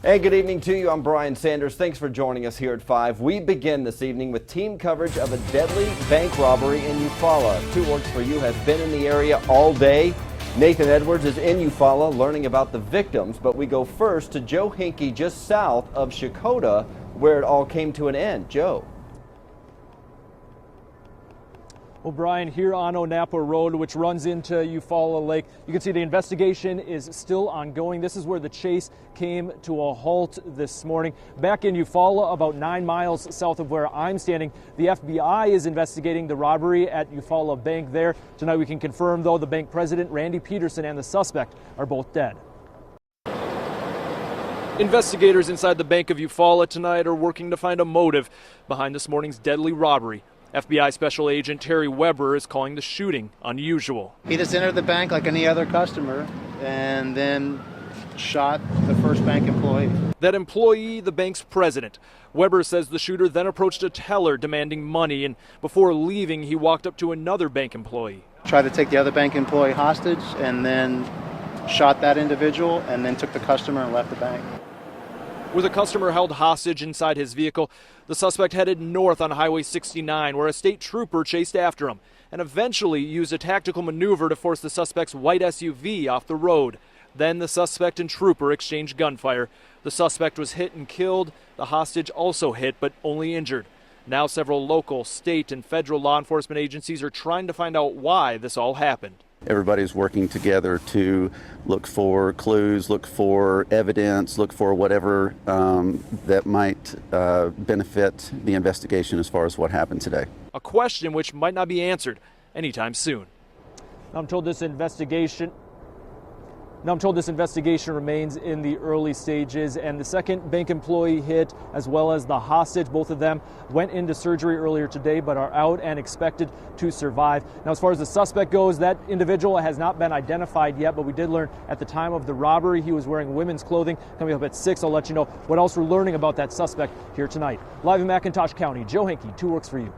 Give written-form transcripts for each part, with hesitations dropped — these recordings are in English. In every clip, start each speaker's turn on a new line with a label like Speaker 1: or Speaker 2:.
Speaker 1: Hey, good evening to you. I'm Brian Sanders. Thanks for joining us here at 5. We begin this evening with team coverage of a deadly bank robbery in Eufaula. 2 Works for You has been in the area all day. Nathan Edwards is in Eufaula learning about the victims, but we go first to Joe Hinkey just south of Shakota, where it all came to an end. Joe.
Speaker 2: Well, Brian, here on Onapa Road, which runs into Eufaula Lake, you can see the investigation is still ongoing. This is where the chase came to a halt this morning. Back in Eufaula, about 9 miles south of where I'm standing, the FBI is investigating the robbery at Eufaula Bank there. Tonight we can confirm, though, the bank president, Randy Peterson, and the suspect are both dead. Investigators inside the Bank of Eufaula tonight are working to find a motive behind this morning's deadly robbery. FBI Special Agent Terry Weber is calling the shooting unusual.
Speaker 3: He just entered the bank like any other customer and then shot the first bank employee.
Speaker 2: That employee, the bank's president. Weber says the shooter then approached a teller demanding money, and before leaving, he walked up to another bank employee.
Speaker 3: Tried to take the other bank employee hostage and then shot that individual and then took the customer and left the bank.
Speaker 2: With a customer held hostage inside his vehicle, the suspect headed north on Highway 69, where a state trooper chased after him and eventually used a tactical maneuver to force the suspect's white SUV off the road. Then the suspect and trooper exchanged gunfire. The suspect was hit and killed. The hostage also hit, but only injured. Now several local, state, and federal law enforcement agencies are trying to find out why this all happened.
Speaker 4: Everybody's working together to look for clues, look for evidence, look for whatever that might benefit the investigation as far as what happened today.
Speaker 2: A question which might not be answered anytime soon. I'm told this investigation remains in the early stages, and the second bank employee hit, as well as the hostage, both of them went into surgery earlier today but are out and expected to survive. Now, as far as the suspect goes, that individual has not been identified yet, but we did learn at the time of the robbery he was wearing women's clothing. Coming up at 6, I'll let you know what else we're learning about that suspect here tonight. Live in McIntosh County, Joe Hinkey, 2 Works for You.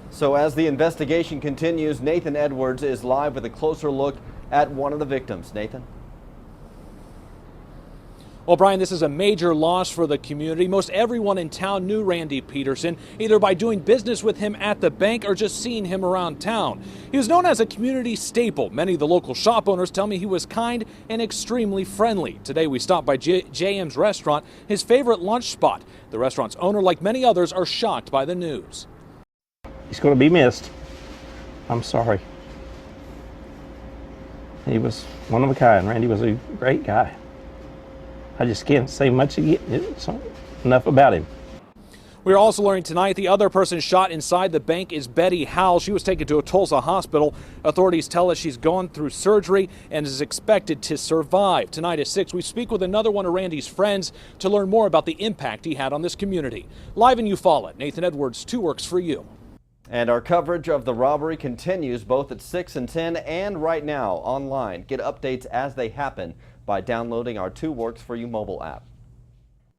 Speaker 1: So as the investigation continues, Nathan Edwards is live with a closer look at one of the victims. Nathan?
Speaker 5: Well, Brian, this is a major loss for the community. Most everyone in town knew Randy Peterson, either by doing business with him at the bank or just seeing him around town. He was known as a community staple. Many of the local shop owners tell me he was kind and extremely friendly. Today we stopped by JM's restaurant, his favorite lunch spot. The restaurant's owner, like many others, are shocked by the news.
Speaker 6: He's going to be missed. I'm sorry. He was one of a kind. Randy was a great guy. I just can't say much enough about him.
Speaker 5: We're also learning tonight the other person shot inside the bank is Betty Howell. She was taken to a Tulsa hospital. Authorities tell us she's gone through surgery and is expected to survive. Tonight at 6, we speak with another one of Randy's friends to learn more about the impact he had on this community. Live in Eufaula, Nathan Edwards, 2 Works for You.
Speaker 1: And our coverage of the robbery continues both at 6 and 10 and right now online. Get updates as they happen by downloading our 2 Works for You mobile app.